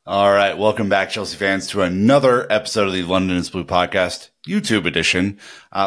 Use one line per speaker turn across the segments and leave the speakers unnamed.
All right, welcome back, Chelsea fans, to another episode of the London is Blue podcast, YouTube edition,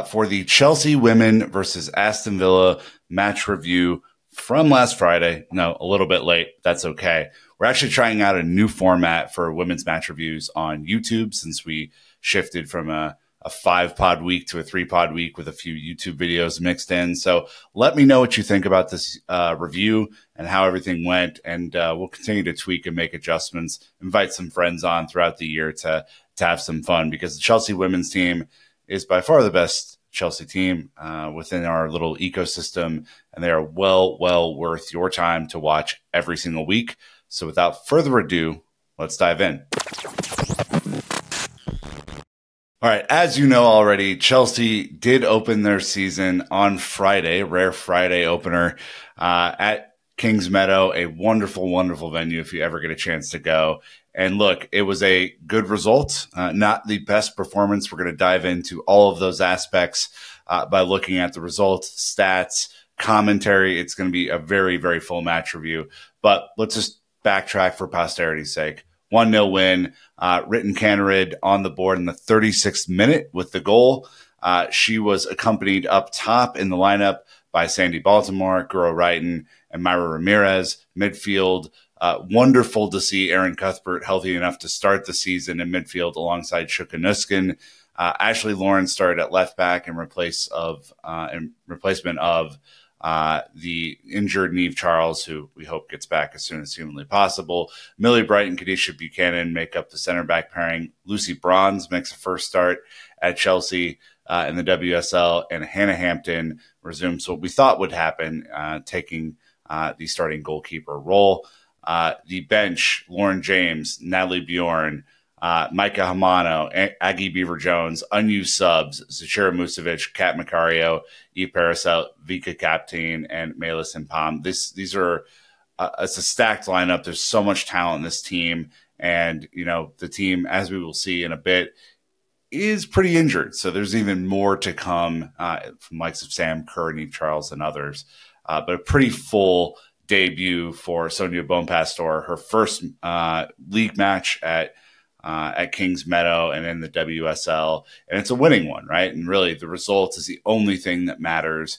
for the Chelsea women versus Aston Villa match review from last Friday. No, a little bit late. That's okay. We're actually trying out a new format for women's match reviews on YouTube since we shifted from a 5-pod week to a 3-pod week with a few YouTube videos mixed in. So let me know what you think about this review and how everything went. And we'll continue to tweak and make adjustments, invite some friends on throughout the year to have some fun, because the Chelsea women's team is by far the best Chelsea team within our little ecosystem. And they are well worth your time to watch every single week. So without further ado, let's dive in. All right, as you know already, Chelsea did open their season on Friday, rare Friday opener at Kings Meadow, a wonderful venue if you ever get a chance to go. And look, it was a good result, not the best performance. We're going to dive into all of those aspects by looking at the results, stats, commentary. It's going to be a very full match review. But let's just backtrack for posterity's sake. 1-0 win. Ritten Cannerid on the board in the 36th minute with the goal. She was accompanied up top in the lineup by Sandy Baltimore, Guro Reiten, and Myra Ramirez. Midfield, wonderful to see Erin Cuthbert healthy enough to start the season in midfield alongside Shuka Nuskin. Ashley Lawrence started at left back in replacement of the injured Niamh Charles, who we hope gets back as soon as humanly possible. Millie Bright and Kadisha Buchanan make up the center back pairing. Lucy Bronze makes a first start at Chelsea in the WSL, and Hannah Hampton resumes what we thought would happen, taking the starting goalkeeper role. The bench, Lauren James, Natalie Bjorn, Micah Hamano, Aggie Beaver-Jones, unused subs, Zachira Musovic, Kat Macario, Eve Parasel, Vika Kaptein, and Melis Impam. These are it's a stacked lineup. There's so much talent in this team. And, you know, the team, as we will see in a bit, is pretty injured. So there's even more to come from likes of Sam Kerr, Niamh Charles, and others. But a pretty full debut for Sonia Bonpastor, her first league match at Kings Meadow and in the WSL, and it's a winning one, right? And really, the result is the only thing that matters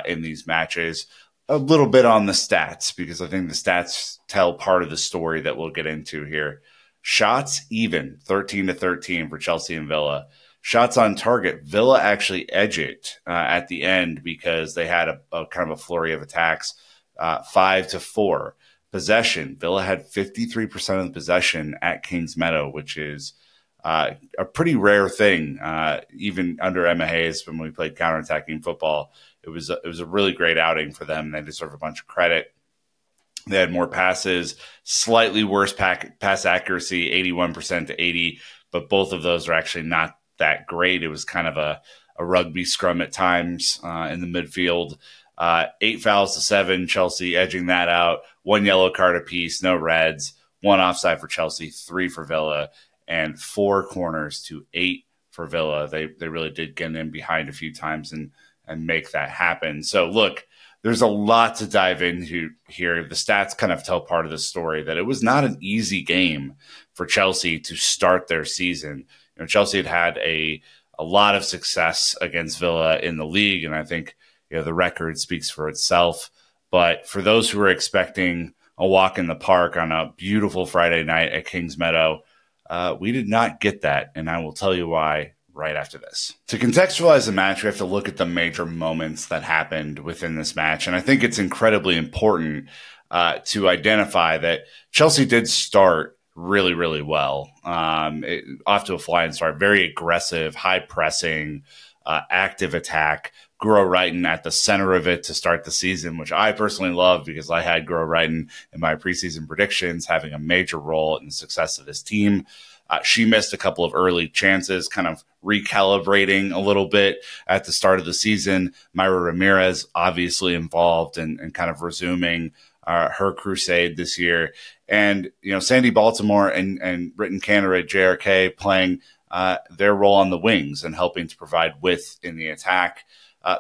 in these matches. A little bit on the stats, because I think the stats tell part of the story that we'll get into here. Shots even, 13-13 for Chelsea and Villa. Shots on target, Villa actually edge it at the end because they had a kind of a flurry of attacks, 5-4. Possession, Villa had 53% of the possession at Kings Meadow, which is a pretty rare thing, even under Emma Hayes when we played counterattacking football. It was a really great outing for them. They deserve a bunch of credit. They had more passes, slightly worse pass accuracy, 81% to 80%, but both of those are actually not that great. It was kind of a rugby scrum at times in the midfield. 8 fouls to 7, Chelsea edging that out. 1 yellow card apiece, no reds. 1 offside for Chelsea, 3 for Villa, and 4 corners to 8 for Villa. They really did get in behind a few times and make that happen. So look, there's a lot to dive into here. The stats kind of tell part of the story, that it was not an easy game for Chelsea to start their season. You know, Chelsea had a lot of success against Villa in the league, and I think, you know, the record speaks for itself. But for those who are expecting a walk in the park on a beautiful Friday night at Kings Meadow, we did not get that, and I will tell you why right after this. To contextualize the match, we have to look at the major moments that happened within this match, and I think it's incredibly important to identify that Chelsea did start really well. Off to a flying start, very aggressive, high pressing, active attack. Guro Reiten at the center of it to start the season, which I personally love because I had Guro Reiten in my preseason predictions, having a major role in the success of this team. She missed a couple of early chances, kind of recalibrating a little bit at the start of the season. Myra Ramirez obviously involved and kind of resuming her crusade this year. And, you know, Sandy Baltimore and Ritten Cannerid, JRK, playing their role on the wings and helping to provide width in the attack.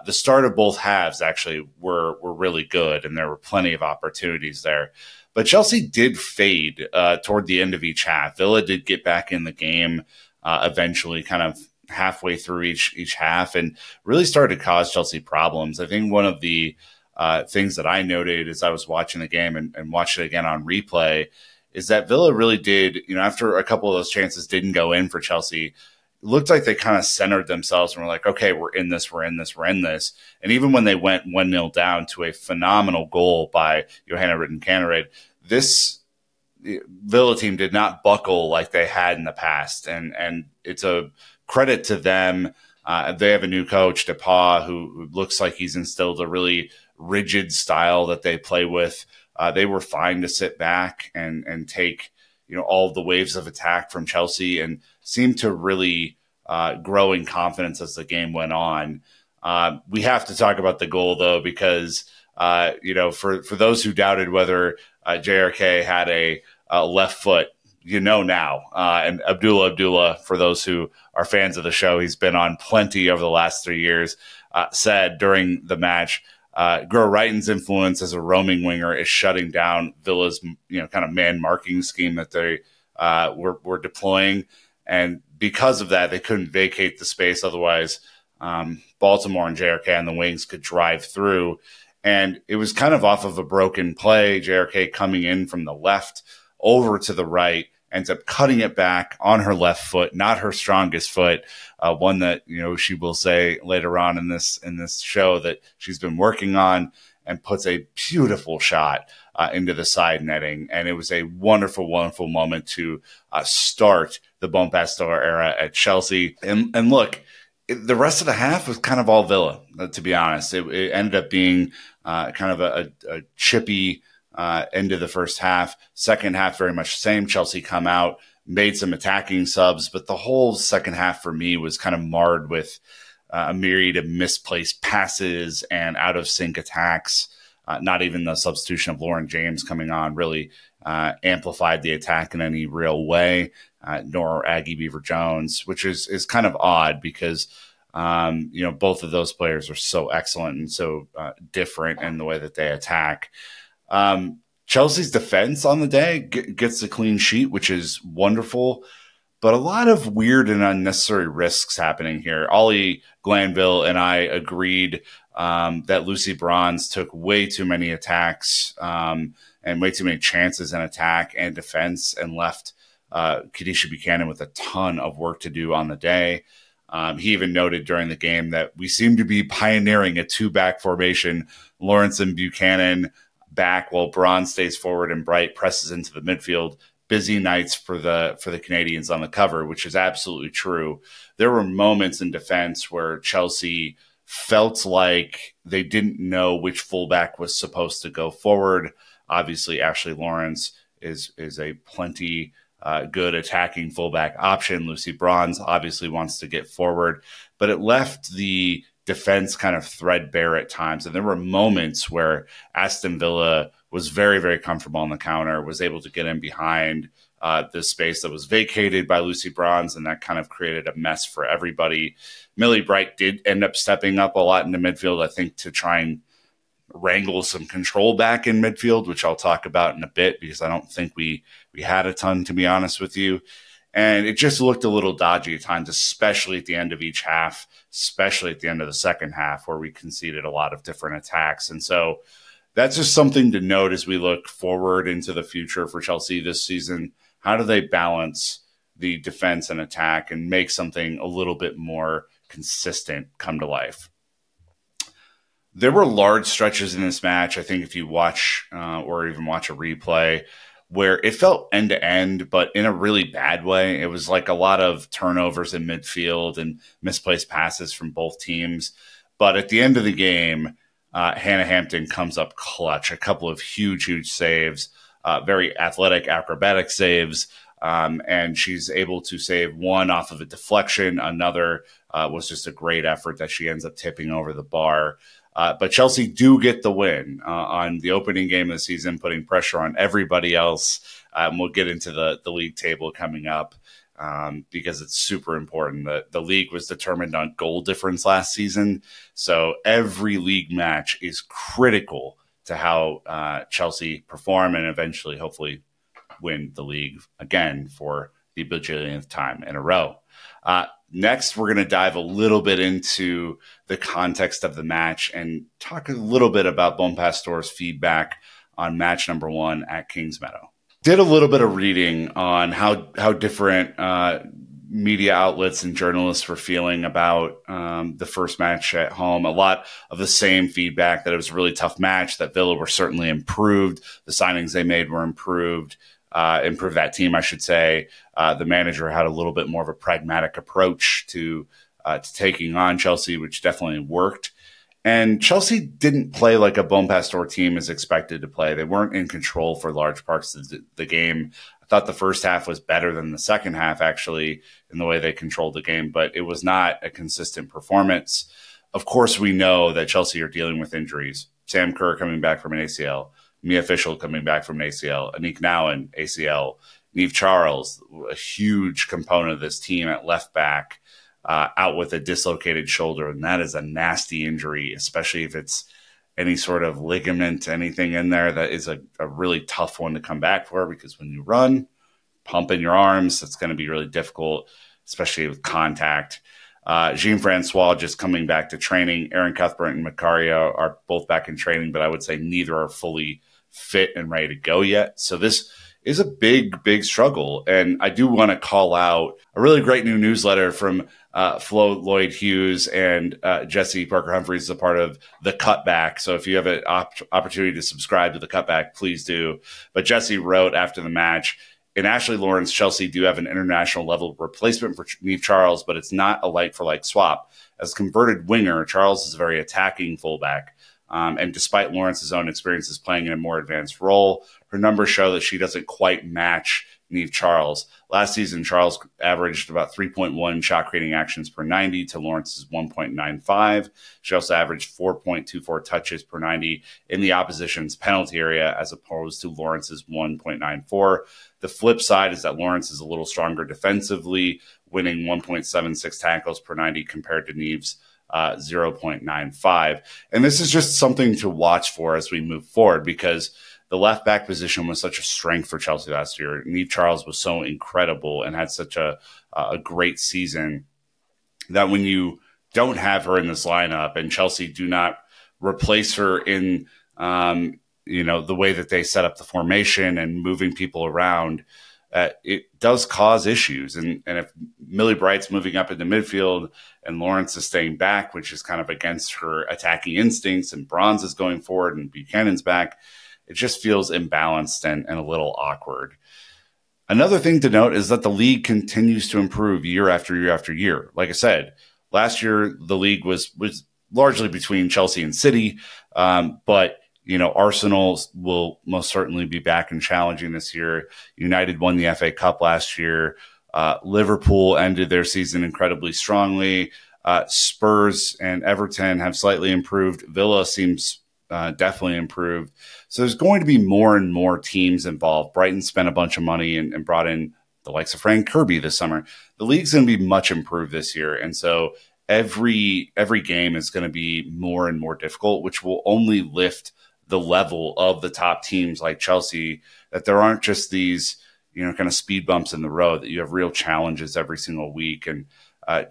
The start of both halves actually were really good, and there were plenty of opportunities there. But Chelsea did fade toward the end of each half. Villa did get back in the game eventually, kind of halfway through each half, and really started to cause Chelsea problems. I think one of the things that I noted as I was watching the game and watched it again on replay is that Villa really did, after a couple of those chances didn't go in for Chelsea, it looked like they kind of centered themselves and were like, okay, we're in this. And even when they went 1-0 down to a phenomenal goal by Johanna Rytten-Kaneryd, this Villa team did not buckle like they had in the past. And it's a credit to them. They have a new coach, DePaul, who looks like he's instilled a really rigid style that they play with. They were fine to sit back and take all of the waves of attack from Chelsea and seemed to really grow in confidence as the game went on. We have to talk about the goal, though, because for those who doubted whether JRK had a left foot, now. And Abdullah, for those who are fans of the show, he's been on plenty over the last 3 years, said during the match, Gro Reiten's influence as a roaming winger is shutting down Villa's, kind of man marking scheme that they were deploying. And because of that, they couldn't vacate the space. Otherwise, Baltimore and JRK on the wings could drive through. And it was kind of off of a broken play. JRK coming in from the left over to the right, ends up cutting it back on her left foot, not her strongest foot, one that she will say later on in this show that she's been working on, and puts a beautiful shot into the side netting. And it was a wonderful, wonderful moment to start the Bompastor era at Chelsea. And look, the rest of the half was kind of all Villa, to be honest. It ended up being kind of a chippy end of the first half. Second half, very much the same. Chelsea come out, made some attacking subs, but the whole second half for me was kind of marred with a myriad of misplaced passes and out of sync attacks. Not even the substitution of Lauren James coming on really amplified the attack in any real way, nor Aggie Beaver-Jones, which is kind of odd because both of those players are so excellent and so different in the way that they attack. Chelsea's defense on the day gets a clean sheet, which is wonderful, but a lot of weird and unnecessary risks happening here. Ollie Glanville and I agreed that Lucy Bronze took way too many attacks and way too many chances in attack and defense, and left Kadisha Buchanan with a ton of work to do on the day. He even noted during the game that we seem to be pioneering a two-back formation. Lawrence and Buchanan back while Bronze stays forward and Bright presses into the midfield. Busy nights for the Canadians on the cover, which is absolutely true. There were moments in defense where Chelsea felt like they didn't know which fullback was supposed to go forward. Obviously, Ashley Lawrence is a plenty good attacking fullback option. Lucy Bronze obviously wants to get forward, but it left the defense kind of threadbare at times. And there were moments where Aston Villa was very, very comfortable on the counter, was able to get in behind the space that was vacated by Lucy Bronze, and that kind of created a mess for everybody. Millie Bright did end up stepping up a lot in the midfield, I think, to try and wrangle some control back in midfield, which I'll talk about in a bit, because I don't think we had a ton, to be honest with you. And it just looked a little dodgy at times, especially at the end of each half, especially at the end of the second half, where we conceded a lot of different attacks. And so that's just something to note as we look forward into the future for Chelsea this season. How do they balance the defense and attack and make something a little bit more consistent come to life? There were large stretches in this match, I think, if you watch or even watch a replay, where it felt end-to-end, but in a really bad way. It was like a lot of turnovers in midfield and misplaced passes from both teams. But at the end of the game, Hannah Hampton comes up clutch. A couple of huge, huge saves, very athletic, acrobatic saves, and she's able to save one off of a deflection. Another was just a great effort that she ends up tipping over the bar. But Chelsea do get the win on the opening game of the season, putting pressure on everybody else. We'll get into the league table coming up because it's super important. The league was determined on goal difference last season, so every league match is critical to how Chelsea perform and eventually, hopefully, win the league again for the bajillionth time in a row. Next, we're going to dive a little bit into the context of the match and talk a little bit about Bon Pastor's feedback on match number 1 at Kings Meadow. Did a little bit of reading on how different media outlets and journalists were feeling about the first match at home. A lot of the same feedback, that it was a really tough match, that Villa were certainly improved. The signings they made were improved that team, I should say. The manager had a little bit more of a pragmatic approach to taking on Chelsea, which definitely worked. And Chelsea didn't play like a Bon Pastor team is expected to play. They weren't in control for large parts of the game. I thought the first half was better than the second half, actually, in the way they controlled the game, but it was not a consistent performance. Of course, we know that Chelsea are dealing with injuries. Sam Kerr coming back from an ACL, Mia Fishel coming back from an ACL, Anik Nouwen, ACL, Niamh Charles, a huge component of this team at left back, out with a dislocated shoulder. And that is a nasty injury, especially if it's any sort of ligament, anything in there. That is a really tough one to come back for, because when you run, pumping your arms, it's going to be really difficult, especially with contact. Jean-Francois just coming back to training. Aaron Cuthbert and Macario are both back in training, but I would say neither are fully fit and ready to go yet. So this is a big struggle. And I do want to call out a really great new newsletter from Flo Lloyd-Hughes and Jesse Parker-Humphreys is a part of The Cutback. So if you have an opportunity to subscribe to The Cutback, please do. But Jesse wrote after the match, in Ashley Lawrence, Chelsea do have an international level replacement for Niamh Charles, but it's not a like-for-like swap. As a converted winger, Charles is a very attacking fullback. And despite Lawrence's own experiences playing in a more advanced role, her numbers show that she doesn't quite match Niamh Charles. Last season, Charles averaged about 3.1 shot creating actions per 90 to Lawrence's 1.95. She also averaged 4.24 touches per 90 in the opposition's penalty area, as opposed to Lawrence's 1.94. The flip side is that Lawrence is a little stronger defensively, winning 1.76 tackles per 90 compared to Niamh's 0.95. And this is just something to watch for as we move forward, because the left back position was such a strength for Chelsea last year. Niamh Charles was so incredible and had such a great season that when you don't have her in this lineup and Chelsea do not replace her in the way that they set up the formation and moving people around, it does cause issues. And if Millie Bright's moving up into midfield and Lawrence is staying back, which is kind of against her attacking instincts, and Bronze is going forward and Buchanan's back, it just feels imbalanced and a little awkward. Another thing to note is that the league continues to improve year after year after year. Like I said, last year the league was largely between Chelsea and City, but Arsenal will most certainly be back and challenging this year. United won the FA Cup last year. Liverpool ended their season incredibly strongly. Spurs and Everton have slightly improved. Villa seems definitely improved. So there's going to be more and more teams involved. Brighton spent a bunch of money and brought in the likes of Frank Kirby this summer. The league's going to be much improved this year. And so every game is going to be more and more difficult, which will only lift the level of the top teams like Chelsea, that there aren't just these, kind of speed bumps in the road, that you have real challenges every single week. And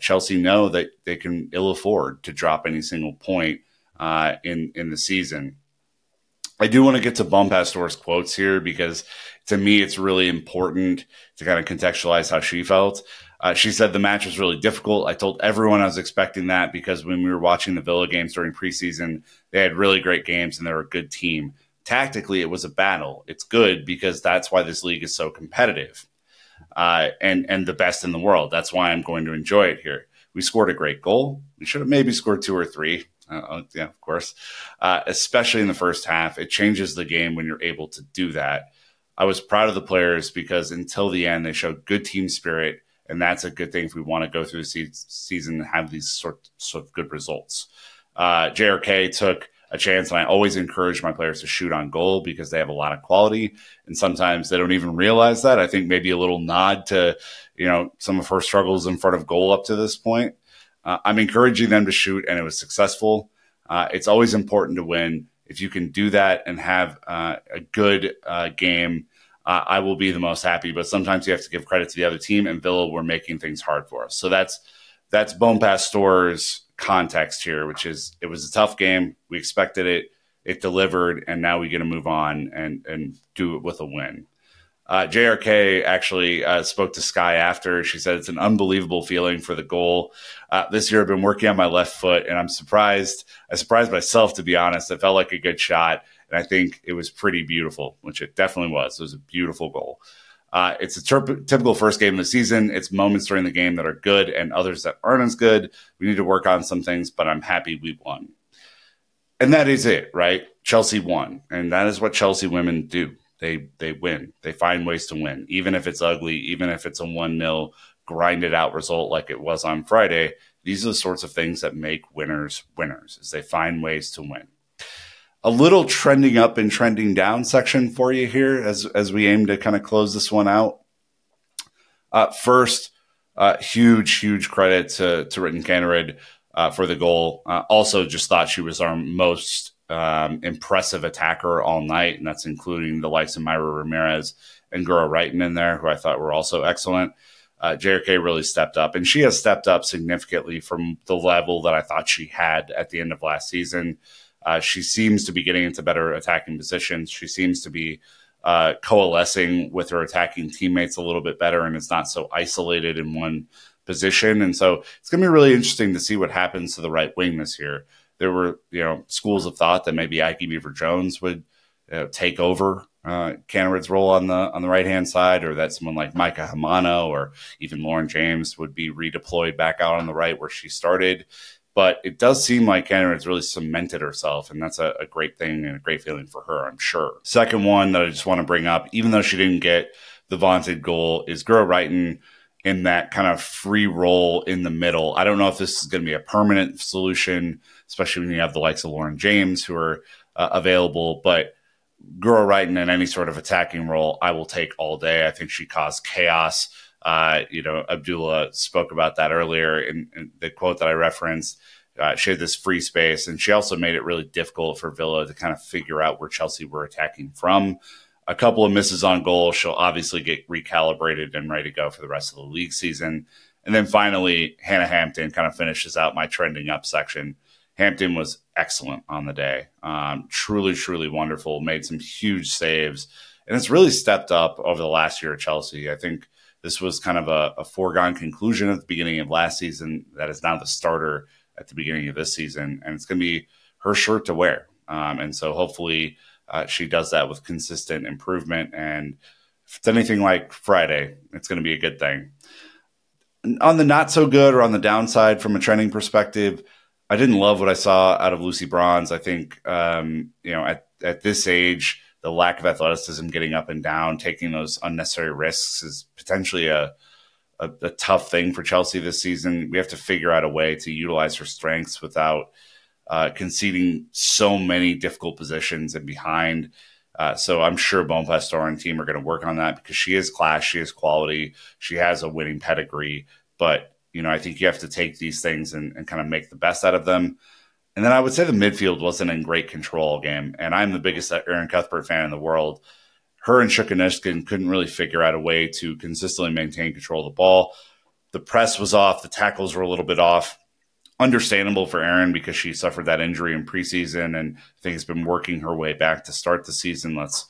Chelsea know that they can ill afford to drop any single point in the season. I do want to get to Bon Pastor's quotes here, because to me, it's really important to kind of contextualize how she felt. She said the match was really difficult. I told everyone I was expecting that, because when we were watching the Villa games during preseason, they had really great games and they're a good team. Tactically, it was a battle. It's good because that's why this league is so competitive and the best in the world. That's why I'm going to enjoy it here. We scored a great goal. We should have maybe scored 2 or 3. Yeah, of course. Especially in the first half. It changes the game when you're able to do that. I was proud of the players because until the end, they showed good team spirit. And that's a good thing if we want to go through the season and have these sort of good results. JRK took a chance, and I always encourage my players to shoot on goal because they have a lot of quality. And sometimes they don't even realize that. I think maybe a little nod to, some of her struggles in front of goal up to this point. I'm encouraging them to shoot, and it was successful. It's always important to win. If you can do that and have a good game, I will be the most happy. But sometimes you have to give credit to the other team, and Villa were making things hard for us. So that's Bone Pastore's context here, which is it was a tough game. We expected it. It delivered, and now we get to move on and do it with a win. JRK actually spoke to Sky after. She said it's an unbelievable feeling for the goal. This year I've been working on my left foot, and I'm surprised. I surprised myself, to be honest. It felt like a good shot, and I think it was pretty beautiful, which it definitely was. It was a beautiful goal. It's a typical first game of the season. It's moments during the game that are good and others that aren't as good. We need to work on some things, but I'm happy we won. And that is it, right? Chelsea won, and that is what Chelsea women do. They win. They find ways to win, even if it's ugly, even if it's a 1-0 grinded out result like it was on Friday. These are the sorts of things that make winners winners, is they find ways to win. A little trending up and trending down section for you here as we aim to kind of close this one out. First, huge credit to Ritten Kaneryd for the goal. Also, just thought she was our most impressive attacker all night, and that's including the likes of Myra Ramirez and Gura Wrighton in there, who I thought were also excellent. JRK really stepped up, and she has stepped up significantly from the level that I thought she had at the end of last season. She seems to be getting into better attacking positions. She seems to be coalescing with her attacking teammates a little bit better, and is not so isolated in one position. And so it's going to be really interesting to see what happens to the right wing this year. There were, schools of thought that maybe Ike Beaver-Jones would take over Kaneryd's role on the right-hand side, or that someone like Micah Hamano or even Lauren James would be redeployed back out on the right where she started. But it does seem like Kaneryd's really cemented herself, and that's a great thing and a great feeling for her, I'm sure. Second one that I just want to bring up, even though she didn't get the vaunted goal, is Gura Wrighton in that kind of free role in the middle. I don't know if this is going to be a permanent solution, especially when you have the likes of Lauren James who are available. But Gura Wrighton in any sort of attacking role, I will take all day. I think she caused chaos. Abdullah spoke about that earlier in the quote that I referenced. She had this free space, and she also made it really difficult for Villa to kind of figure out where Chelsea were attacking from. A couple of misses on goal, she'll obviously get recalibrated and ready to go for the rest of the league season. And then finally, Hannah Hampton kind of finishes out my trending up section. Hampton was excellent on the day. Truly wonderful. Made some huge saves. And it's really stepped up over the last year at Chelsea. I think this was kind of a foregone conclusion at the beginning of last season that is now the starter at the beginning of this season. And it's going to be her shirt to wear. And so hopefully she does that with consistent improvement. And if it's anything like Friday, it's going to be a good thing. On the not so good, or on the downside from a trending perspective, I didn't love what I saw out of Lucy Bronze. I think, at this age, the lack of athleticism, getting up and down, taking those unnecessary risks is potentially a tough thing for Chelsea this season. We have to figure out a way to utilize her strengths without conceding so many difficult positions and behind. So I'm sure Bone Pastore and team are going to work on that, because she is class, she is quality, she has a winning pedigree. But, I think you have to take these things and kind of make the best out of them. And then I would say the midfield wasn't in great control all game. And I'm the biggest Erin Cuthbert fan in the world. Her and Shukanishkin couldn't really figure out a way to consistently maintain control of the ball. The press was off. The tackles were a little bit off. Understandable for Erin, because she suffered that injury in preseason and I think has been working her way back to start the season. Let's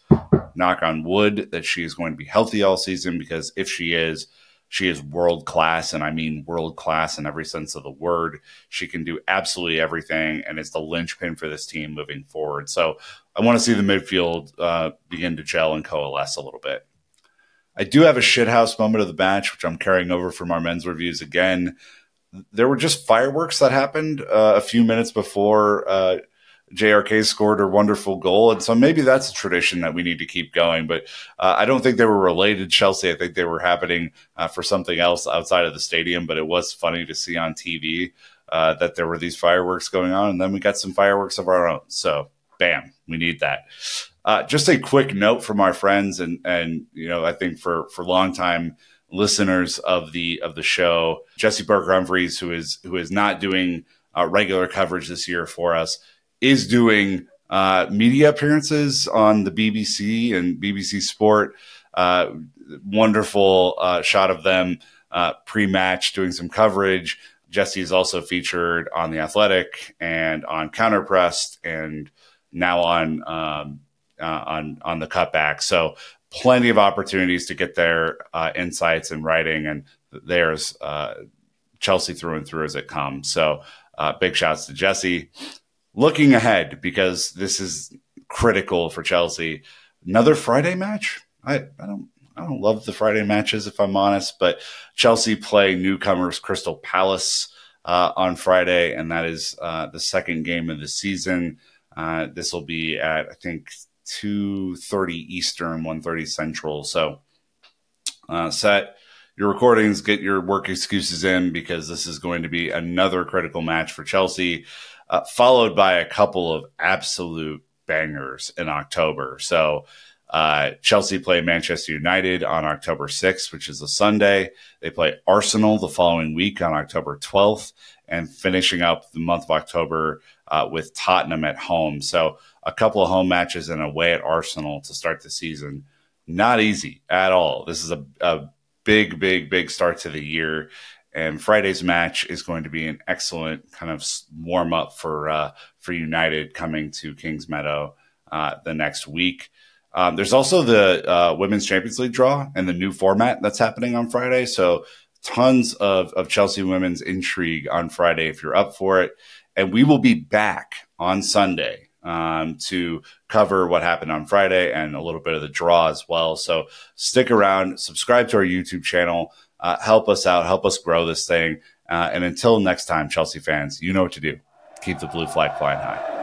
knock on wood that she is going to be healthy all season, because if she is world class, and I mean world class in every sense of the word. She can do absolutely everything, and it's the linchpin for this team moving forward. So I want to see the midfield begin to gel and coalesce a little bit. I do have a shithouse moment of the match, which I'm carrying over from our men's reviews again. There were just fireworks that happened a few minutes before JRK scored her wonderful goal. And so maybe that's a tradition that we need to keep going. But I don't think they were related to Chelsea. I think they were happening for something else outside of the stadium. But it was funny to see on TV that there were these fireworks going on. And then we got some fireworks of our own. So, bam, we need that. Just a quick note from our friends. And I think for longtime listeners of the show, Jesse Burke-Humphreys, who is not doing regular coverage this year for us, is doing media appearances on the BBC and BBC Sport. Wonderful shot of them pre-match doing some coverage. Jesse is also featured on The Athletic and on Counterpressed, and now on the Cutback. So plenty of opportunities to get their insights and writing, and there's Chelsea through and through as it comes. So big shouts to Jesse. Looking ahead, because this is critical for Chelsea, another Friday match. I don't love the Friday matches, if I'm honest, but Chelsea play newcomers Crystal Palace on Friday, and that is the second game of the season. This will be at, I think, 2:30 Eastern, 1:30 Central. So set your recordings, get your work excuses in, because this is going to be another critical match for Chelsea, followed by a couple of absolute bangers in October. So Chelsea play Manchester United on October 6th, which is a Sunday. They play Arsenal the following week on October 12th, and finishing up the month of October with Tottenham at home. So a couple of home matches and away at Arsenal to start the season. Not easy at all. This is a big start to the year. And Friday's match is going to be an excellent kind of warm up for United coming to Kings Meadow the next week. There's also the Women's Champions League draw and the new format that's happening on Friday. So tons of Chelsea women's intrigue on Friday if you're up for it. And we will be back on Sunday to cover what happened on Friday and a little bit of the draw as well. So stick around, subscribe to our YouTube channel, help us out, help us grow this thing. And until next time, Chelsea fans, you know what to do. Keep the blue flag flying high.